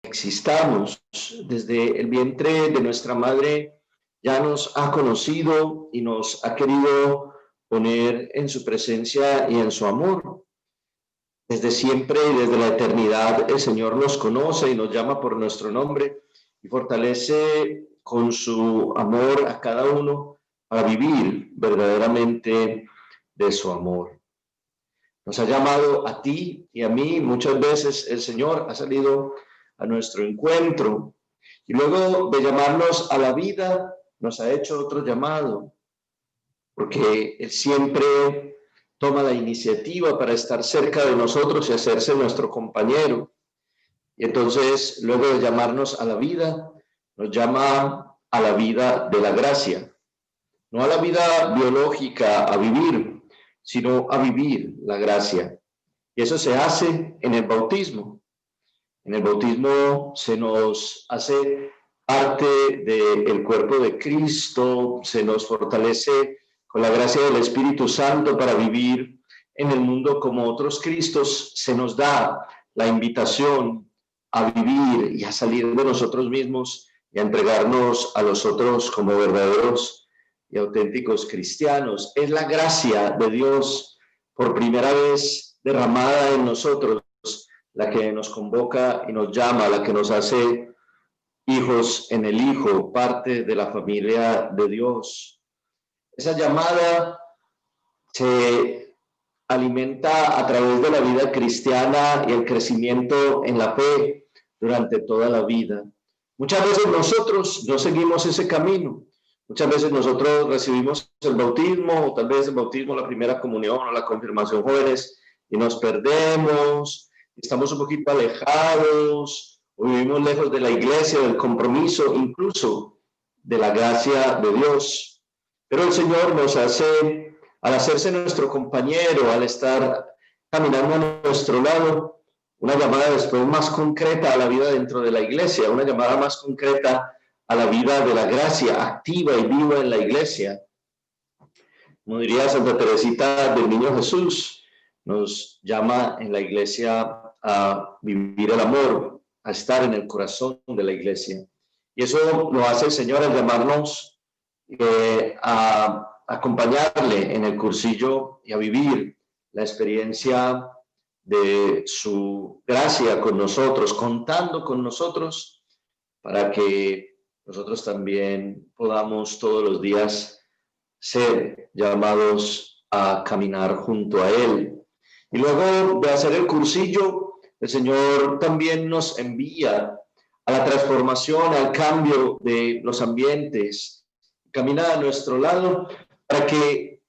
existamos. Desde el vientre de nuestra madre ya nos ha conocido y nos ha querido poner en su presencia y en su amor. Desde siempre y desde la eternidad el Señor nos conoce y nos llama por nuestro nombre y fortalece con su amor a cada uno para vivir verdaderamente de su amor. Nos ha llamado a ti y a mí. Muchas veces el Señor ha salido a nuestro encuentro y luego de llamarnos a la vida nos ha hecho otro llamado, porque Él siempre toma la iniciativa para estar cerca de nosotros y hacerse nuestro compañero. Y entonces, luego de llamarnos a la vida, nos llama a la vida de la gracia, no a la vida biológica, a vivir, sino a vivir la gracia. Y eso se hace en el bautismo. En el bautismo se nos hace parte del cuerpo de Cristo, se nos fortalece con la gracia del Espíritu Santo para vivir en el mundo como otros Cristos. Se nos da la invitación a vivir y a salir de nosotros mismos y a entregarnos a los otros como verdaderos y auténticos cristianos. Es la gracia de Dios por primera vez derramada en nosotros la que nos convoca y nos llama, la que nos hace hijos en el Hijo, parte de la familia de Dios. Esa llamada se alimenta a través de la vida cristiana y el crecimiento en la fe durante toda la vida. Muchas veces nosotros no seguimos ese camino. Muchas veces nosotros recibimos el bautismo, o tal vez el bautismo, la primera comunión o la confirmación jóvenes, y nos perdemos, estamos un poquito alejados, o vivimos lejos de la iglesia, del compromiso, incluso de la gracia de Dios. Pero el Señor nos hace, al hacerse nuestro compañero, al estar caminando a nuestro lado, una llamada después más concreta a la vida dentro de la iglesia, una llamada más concreta a la vida de la gracia, activa y viva en la iglesia. Como diría Santa Teresita del Niño Jesús, nos llama en la iglesia a vivir el amor, a estar en el corazón de la iglesia. Y eso lo hace el Señor al llamarnos a acompañarle en el cursillo y a vivir la experiencia de su gracia con nosotros, contando con nosotros para que nosotros también podamos todos los días ser llamados a caminar junto a Él. Y luego de hacer el cursillo, el Señor también nos envía a la transformación, al cambio de los ambientes, camina a nuestro lado para que,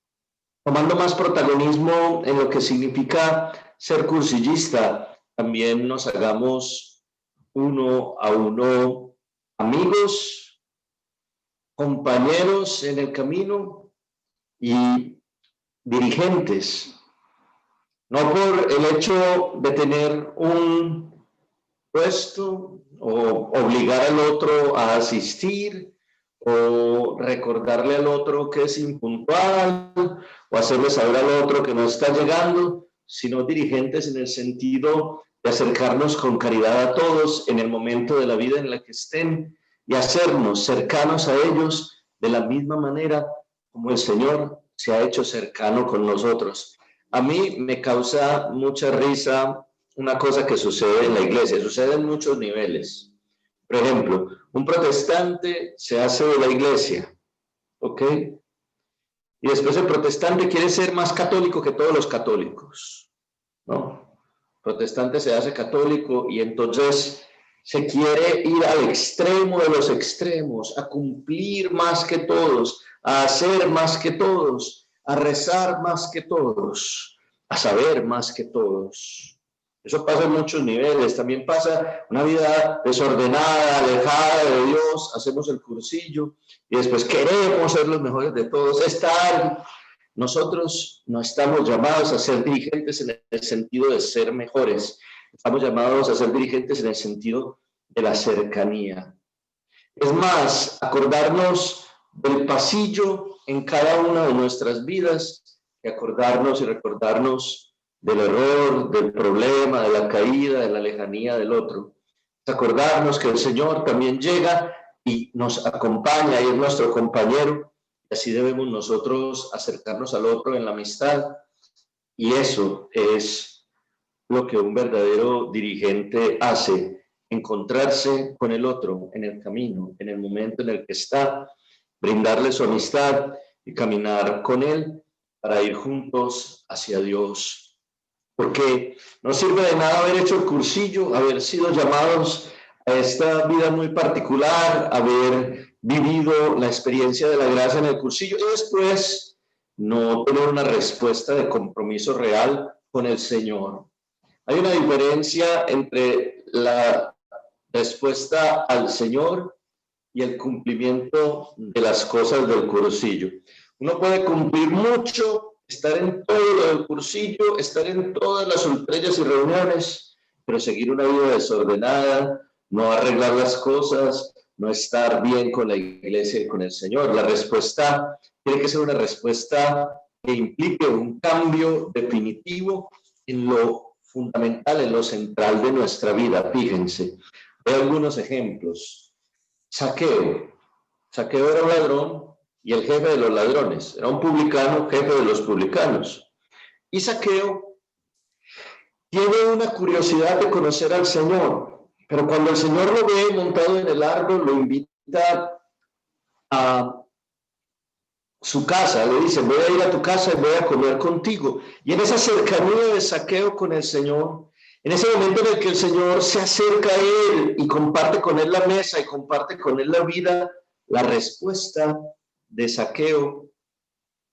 tomando más protagonismo en lo que significa ser cursillista, también nos hagamos uno a uno amigos, compañeros en el camino y dirigentes. No por el hecho de tener un puesto o obligar al otro a asistir o recordarle al otro que es impuntual o hacerle saber al otro que no está llegando, sino dirigentes en el sentido de acercarnos con caridad a todos en el momento de la vida en la que estén y hacernos cercanos a ellos de la misma manera como el Señor se ha hecho cercano con nosotros. A mí me causa mucha risa una cosa que sucede en la iglesia, sucede en muchos niveles. Por ejemplo, un protestante se hace de la iglesia, ¿ok? Y después el protestante quiere ser más católico que todos los católicos, ¿no? El protestante se hace católico y entonces se quiere ir al extremo de los extremos, a cumplir más que todos, a hacer más que todos, a rezar más que todos, a saber más que todos. Eso pasa en muchos niveles. También pasa una vida desordenada, alejada de Dios. Hacemos el cursillo y después queremos ser los mejores de todos. Nosotros no estamos llamados a ser dirigentes en el sentido de ser mejores. Estamos llamados a ser dirigentes en el sentido de la cercanía. Es más, acordarnos del pasillo en cada una de nuestras vidas y acordarnos y recordarnos del error, del problema, de la caída, de la lejanía del otro. acordarnos que el Señor también llega y nos acompaña y es nuestro compañero. Así debemos nosotros acercarnos al otro en la amistad. Y eso es lo que un verdadero dirigente hace, encontrarse con el otro en el camino, en el momento en el que está, brindarle su amistad y caminar con él para ir juntos hacia Dios. Porque no sirve de nada haber hecho el cursillo, haber sido llamados a esta vida muy particular, haber vivido la experiencia de la gracia en el cursillo y después no tener una respuesta de compromiso real con el Señor. Hay una diferencia entre la respuesta al Señor y el cumplimiento de las cosas del cursillo. Uno puede cumplir mucho, estar en todo lo del cursillo, estar en todas las ultrellas y reuniones, pero seguir una vida desordenada, no arreglar las cosas, no estar bien con la iglesia y con el Señor. La respuesta tiene que ser una respuesta que implique un cambio definitivo en lo fundamental, en lo central de nuestra vida. Fíjense, hay algunos ejemplos. Zaqueo era un ladrón y el jefe de los ladrones, era un publicano, jefe de los publicanos. Y Zaqueo tiene una curiosidad de conocer al Señor, pero cuando el Señor lo ve montado en el árbol, lo invita a su casa, le dice: voy a ir a tu casa y voy a comer contigo. Y en esa cercanía de Zaqueo con el Señor, en ese momento en el que el Señor se acerca a él y comparte con él la mesa y comparte con él la vida, la respuesta de Zaqueo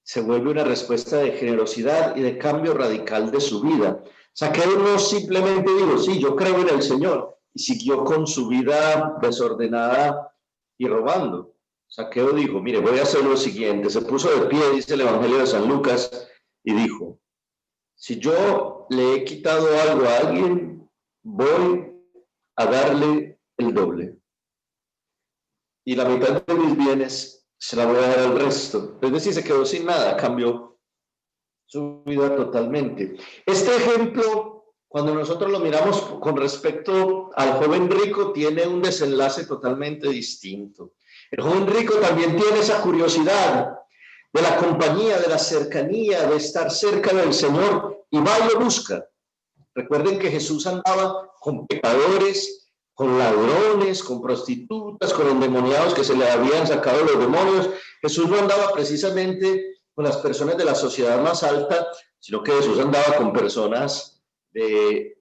se vuelve una respuesta de generosidad y de cambio radical de su vida. Zaqueo no simplemente dijo: sí, yo creo en el Señor, y siguió con su vida desordenada y robando. Zaqueo dijo: mire, voy a hacer lo siguiente. Se puso de pie, dice el Evangelio de San Lucas, y dijo: si yo le he quitado algo a alguien, voy a darle el doble. Y la mitad de mis bienes se la voy a dar al resto. Es decir, se quedó sin nada, cambió su vida totalmente. Este ejemplo, cuando nosotros lo miramos con respecto al joven rico, tiene un desenlace totalmente distinto. El joven rico también tiene esa curiosidad de la compañía, de la cercanía, de estar cerca del Señor, y va y lo busca. Recuerden que Jesús andaba con pecadores, con ladrones, con prostitutas, con endemoniados que se le habían sacado los demonios. Jesús no andaba precisamente con las personas de la sociedad más alta, sino que Jesús andaba con personas de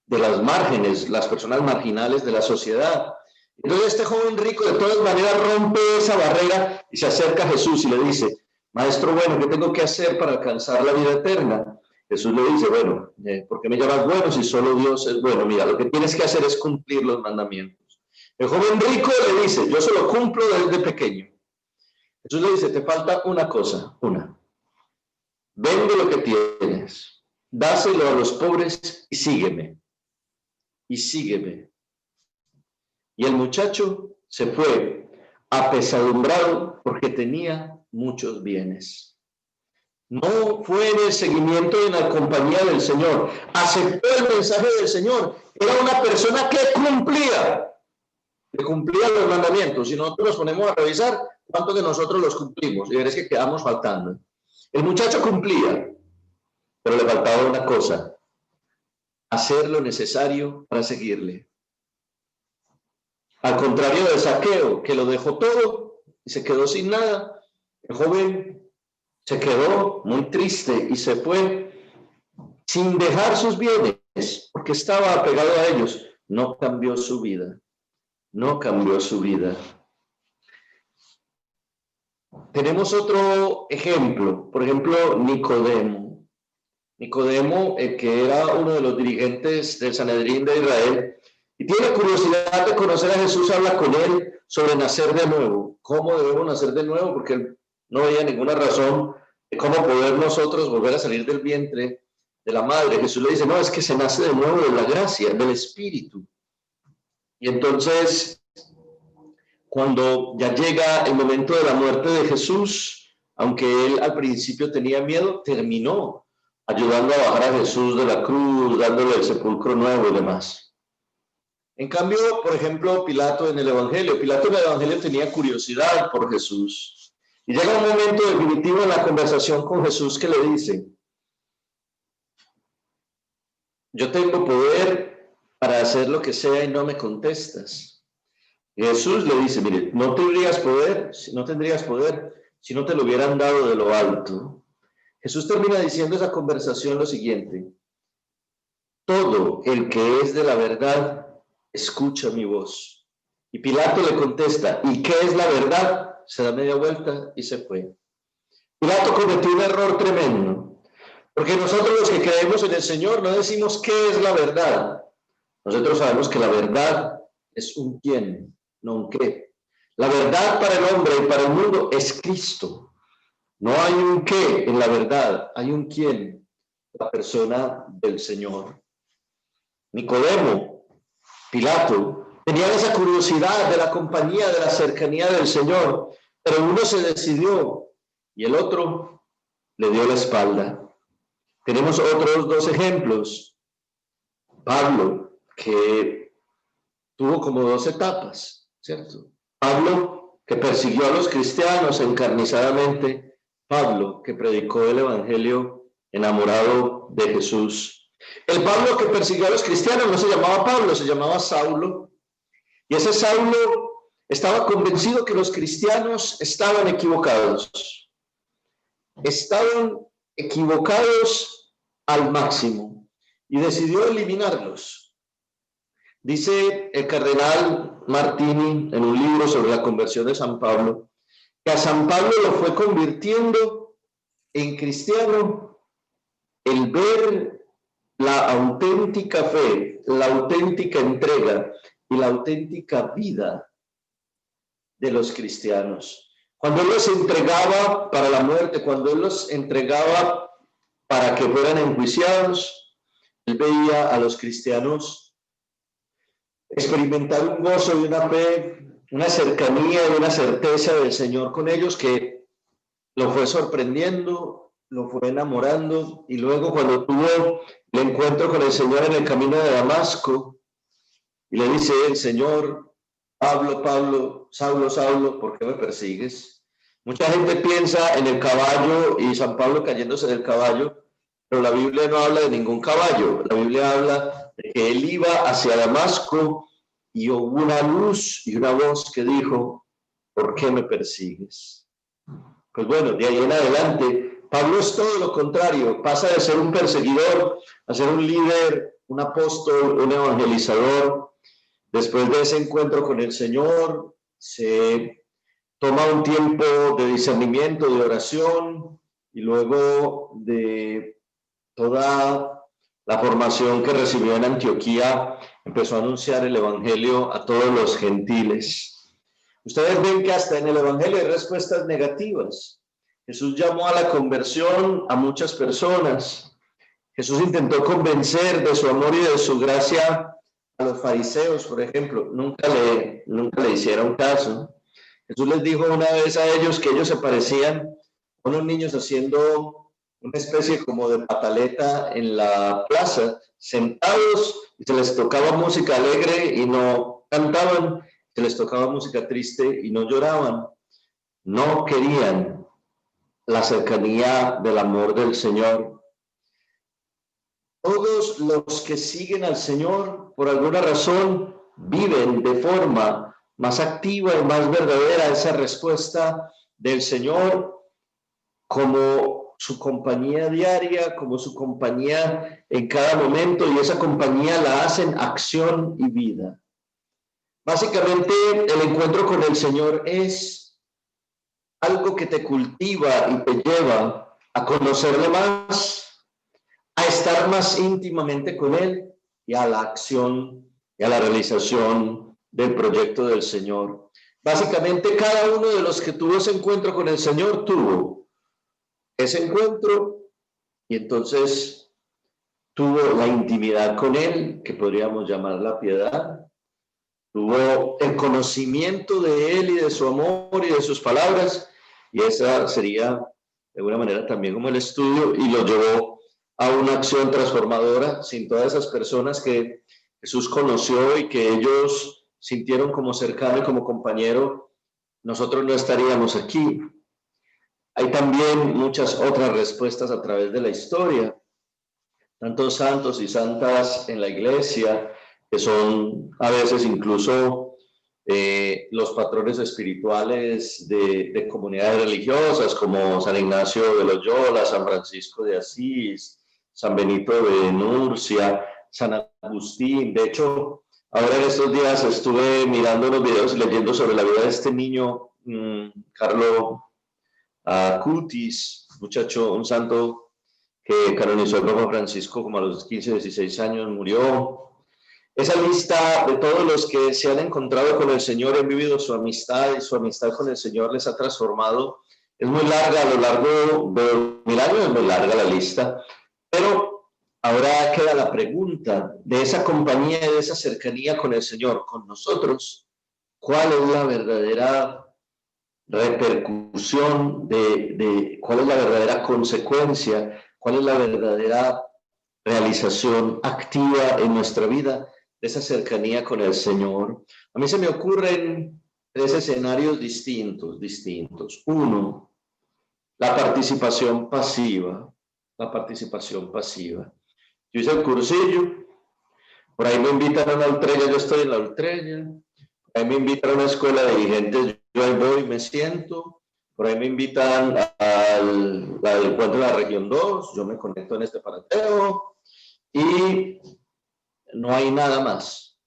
las márgenes, las personas marginales de la sociedad. Entonces este joven rico de todas maneras rompe esa barrera y se acerca a Jesús y le dice: maestro bueno, ¿qué tengo que hacer para alcanzar la vida eterna? Jesús le dice: bueno, ¿por qué me llamas bueno si solo Dios es bueno? Mira, lo que tienes que hacer es cumplir los mandamientos. El joven rico le dice: yo solo cumplo desde pequeño. Jesús le dice: te falta una cosa, una. Vende lo que tienes, dáselo a los pobres y sígueme. Y sígueme. Y el muchacho se fue apesadumbrado porque tenía muchos bienes. No fue en el seguimiento y en la compañía del Señor. Aceptó el mensaje del Señor. Era una persona que cumplía los mandamientos. Si nosotros nos ponemos a revisar, ¿cuántos de nosotros los cumplimos? Y veréis que quedamos faltando. El muchacho cumplía, pero le faltaba una cosa: hacer lo necesario para seguirle. Al contrario de Zaqueo, que lo dejó todo y se quedó sin nada, el joven se quedó muy triste y se fue sin dejar sus bienes, porque estaba apegado a ellos. No cambió su vida, no cambió su vida. Tenemos otro ejemplo, por ejemplo, Nicodemo. Nicodemo, que era uno de los dirigentes del Sanedrín de Israel, y tiene curiosidad de conocer a Jesús, habla con él sobre nacer de nuevo. ¿Cómo debemos nacer de nuevo? Porque él no veía ninguna razón de cómo poder nosotros volver a salir del vientre de la madre. Jesús le dice: no, es que se nace de nuevo de la gracia, del Espíritu. Y entonces, cuando ya llega el momento de la muerte de Jesús, aunque él al principio tenía miedo, terminó ayudando a bajar a Jesús de la cruz, dándole el sepulcro nuevo y demás. En cambio, por ejemplo, Pilato en el Evangelio tenía curiosidad por Jesús. Y llega un momento definitivo en la conversación con Jesús que le dice: yo tengo poder para hacer lo que sea y no me contestas. Y Jesús le dice: mire, no tendrías poder si no te lo hubieran dado de lo alto. Jesús termina diciendo esa conversación lo siguiente: todo el que es de la verdad escucha mi voz. Y Pilato le contesta: ¿y qué es la verdad? Se da media vuelta y se fue. Pilato cometió un error tremendo, porque nosotros los que creemos en el Señor no decimos qué es la verdad. Nosotros sabemos que la verdad es un quién, no un qué. La verdad para el hombre y para el mundo es Cristo. No hay un qué en la verdad, hay un quién, la persona del Señor. Nicodemo, Pilato, tenían esa curiosidad de la compañía, de la cercanía del Señor, pero uno se decidió y el otro le dio la espalda. Tenemos otros dos ejemplos. Pablo, que tuvo como dos etapas, ¿cierto? Pablo, que persiguió a los cristianos encarnizadamente. Pablo, que predicó el Evangelio enamorado de Jesús. El Pablo que persiguió a los cristianos no se llamaba Pablo, se llamaba Saulo. Y ese Saulo estaba convencido que los cristianos estaban equivocados. Estaban equivocados al máximo y decidió eliminarlos. Dice el cardenal Martini en un libro sobre la conversión de San Pablo, que a San Pablo lo fue convirtiendo en cristiano el ver la auténtica fe, la auténtica entrega y la auténtica vida de los cristianos. Cuando Él los entregaba para la muerte, cuando Él los entregaba para que fueran enjuiciados, Él veía a los cristianos experimentar un gozo y una fe, una cercanía y una certeza del Señor con ellos que lo fue sorprendiendo, lo fue enamorando, y luego cuando tuvo el encuentro con el Señor en el camino de Damasco, y le dice el Señor: Pablo, Pablo, Saulo, Saulo, ¿por qué me persigues? Mucha gente piensa en el caballo y San Pablo cayéndose del caballo, pero la Biblia no habla de ningún caballo. La Biblia habla de que él iba hacia Damasco y hubo una luz y una voz que dijo: ¿por qué me persigues? Pues bueno, de ahí en adelante, Pablo es todo lo contrario, pasa de ser un perseguidor a ser un líder, un apóstol, un evangelizador. Después de ese encuentro con el Señor, se toma un tiempo de discernimiento, de oración, y luego de toda la formación que recibió en Antioquía, empezó a anunciar el Evangelio a todos los gentiles. Ustedes ven que hasta en el Evangelio hay respuestas negativas. Jesús llamó a la conversión a muchas personas. Jesús intentó convencer de su amor y de su gracia a los fariseos, por ejemplo. Nunca le hicieron caso. Jesús les dijo una vez a ellos que ellos se parecían a unos niños haciendo una especie como de pataleta en la plaza, sentados, y se les tocaba música alegre y no cantaban, se les tocaba música triste y no lloraban. No querían la cercanía del amor del Señor. Todos los que siguen al Señor, por alguna razón, viven de forma más activa y más verdadera esa respuesta del Señor como su compañía diaria, como su compañía en cada momento, y esa compañía la hacen acción y vida. Básicamente, el encuentro con el Señor es algo que te cultiva y te lleva a conocerle más, a estar más íntimamente con Él y a la acción y a la realización del proyecto del Señor. Básicamente, cada uno de los que tuvo ese encuentro con el Señor tuvo ese encuentro y entonces tuvo la intimidad con Él, que podríamos llamar la piedad. Tuvo el conocimiento de Él y de su amor y de sus palabras, y esa sería de alguna manera también como el estudio, y lo llevó a una acción transformadora. Sin todas esas personas que Jesús conoció y que ellos sintieron como cercano y como compañero, nosotros no estaríamos aquí. Hay también muchas otras respuestas a través de la historia. Tantos santos y santas en la iglesia, que son a veces incluso los patrones espirituales de comunidades religiosas, como San Ignacio de Loyola, San Francisco de Asís, San Benito de Nurcia, San Agustín. De hecho, ahora en estos días estuve mirando unos videos y leyendo sobre la vida de este niño, Carlo Acutis, muchacho, un santo que canonizó el Papa Francisco como a los 15, 16 años, murió. Esa lista de todos los que se han encontrado con el Señor, han vivido su amistad y su amistad con el Señor les ha transformado. Es muy larga, a lo largo de 1000 años es muy larga la lista, pero ahora queda la pregunta de esa compañía, de esa cercanía con el Señor, con nosotros. ¿Cuál es la verdadera repercusión cuál es la verdadera consecuencia, cuál es la verdadera realización activa en nuestra vida de esa cercanía con el Señor? A mí se me ocurren 3 escenarios distintos. Uno, la participación pasiva. La participación pasiva. Yo hice el cursillo, por ahí me invitan a una ultrella, yo estoy en la ultrella, por ahí me invitan a una escuela de dirigentes, yo ahí voy, me siento, por ahí me invitan al encuentro de la región 2, yo me conecto en este parateo y no hay nada más.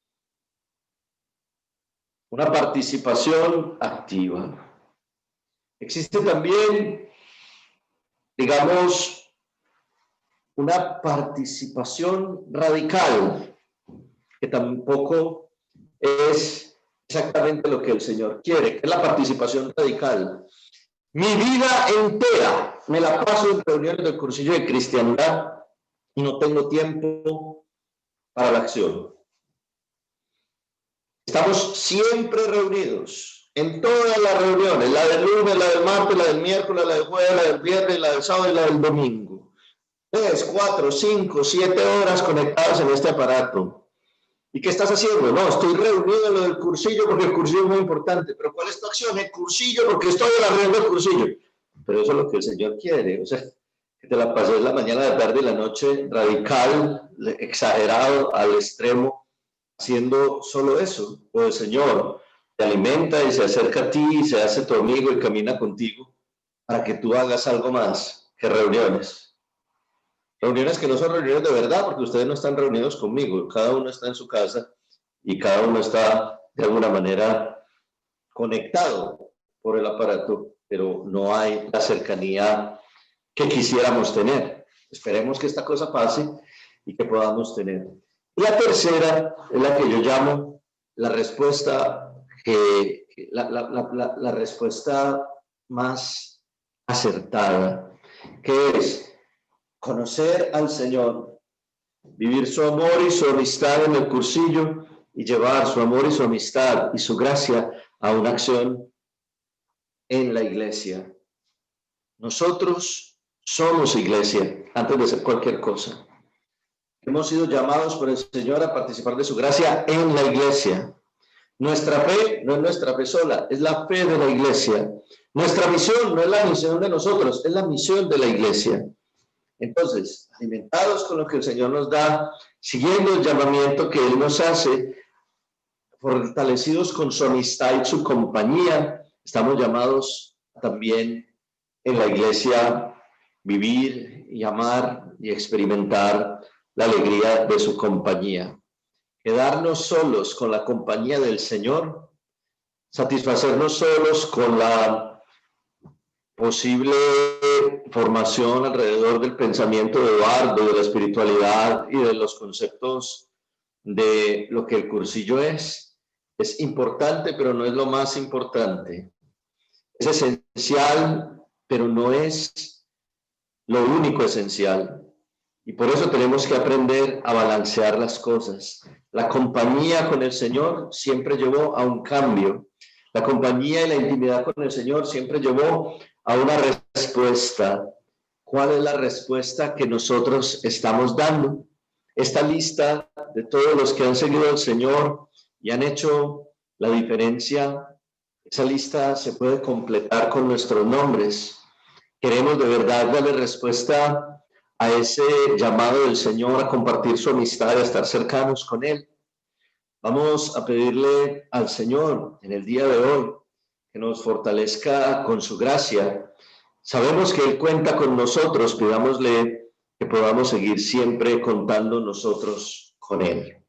Una participación activa. Existe también, digamos, una participación radical, que tampoco es exactamente lo que el Señor quiere, que es la participación radical. Mi vida entera me la paso en reuniones del cursillo de cristiandad y no tengo tiempo para la acción. Estamos siempre reunidos, en todas las reuniones, la del lunes, la del martes, la del miércoles, la del jueves, la del viernes, la del sábado y la del domingo. 3, 4, 5, 7 horas conectados en este aparato. ¿Y qué estás haciendo? No, estoy reunido en lo del cursillo porque el cursillo es muy importante. ¿Pero cuál es tu acción? El cursillo, porque estoy en la reunión del cursillo. Pero eso es lo que el Señor quiere. O sea, que te la pases la mañana, la tarde y la noche radical, exagerado, al extremo, haciendo solo eso. O el Señor te alimenta y se acerca a ti y se hace tu amigo y camina contigo para que tú hagas algo más que reuniones. Reuniones que no son reuniones de verdad, porque ustedes no están reunidos conmigo, cada uno está en su casa y cada uno está de alguna manera conectado por el aparato, pero no hay la cercanía que quisiéramos tener. Esperemos que esta cosa pase y que podamos tener. Y la tercera es la que yo llamo la respuesta, la respuesta más acertada, que es conocer al Señor, vivir su amor y su amistad en el cursillo y llevar su amor y su amistad y su gracia a una acción en la iglesia. Nosotros somos iglesia antes de ser cualquier cosa. Hemos sido llamados por el Señor a participar de su gracia en la iglesia. Nuestra fe no es nuestra fe sola, es la fe de la iglesia. Nuestra misión no es la misión de nosotros, es la misión de la iglesia. Entonces, alimentados con lo que el Señor nos da, siguiendo el llamamiento que Él nos hace, fortalecidos con su amistad y su compañía, estamos llamados también en la iglesia vivir y amar y experimentar la alegría de su compañía. Quedarnos solos con la compañía del Señor, satisfacernos solos con la posible formación alrededor del pensamiento de Eduardo, de la espiritualidad y de los conceptos de lo que el cursillo es importante, pero no es lo más importante. Es esencial, pero no es lo único esencial. Y por eso tenemos que aprender a balancear las cosas. La compañía con el Señor siempre llevó a un cambio. La compañía y la intimidad con el Señor siempre llevó a una respuesta. ¿Cuál es la respuesta que nosotros estamos dando? esta lista de todos los que han seguido al Señor y han hecho la diferencia, esa lista se puede completar con nuestros nombres. Queremos de verdad darle respuesta a ese llamado del Señor a compartir su amistad, a estar cercanos con Él. Vamos a pedirle al Señor en el día de hoy que nos fortalezca con su gracia. Sabemos que Él cuenta con nosotros, pidámosle que podamos seguir siempre contando nosotros con Él.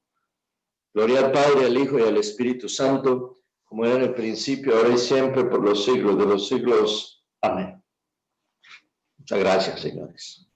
Gloria al Padre, al Hijo y al Espíritu Santo, como era en el principio, ahora y siempre, por los siglos de los siglos. Amén. Muchas gracias, señores.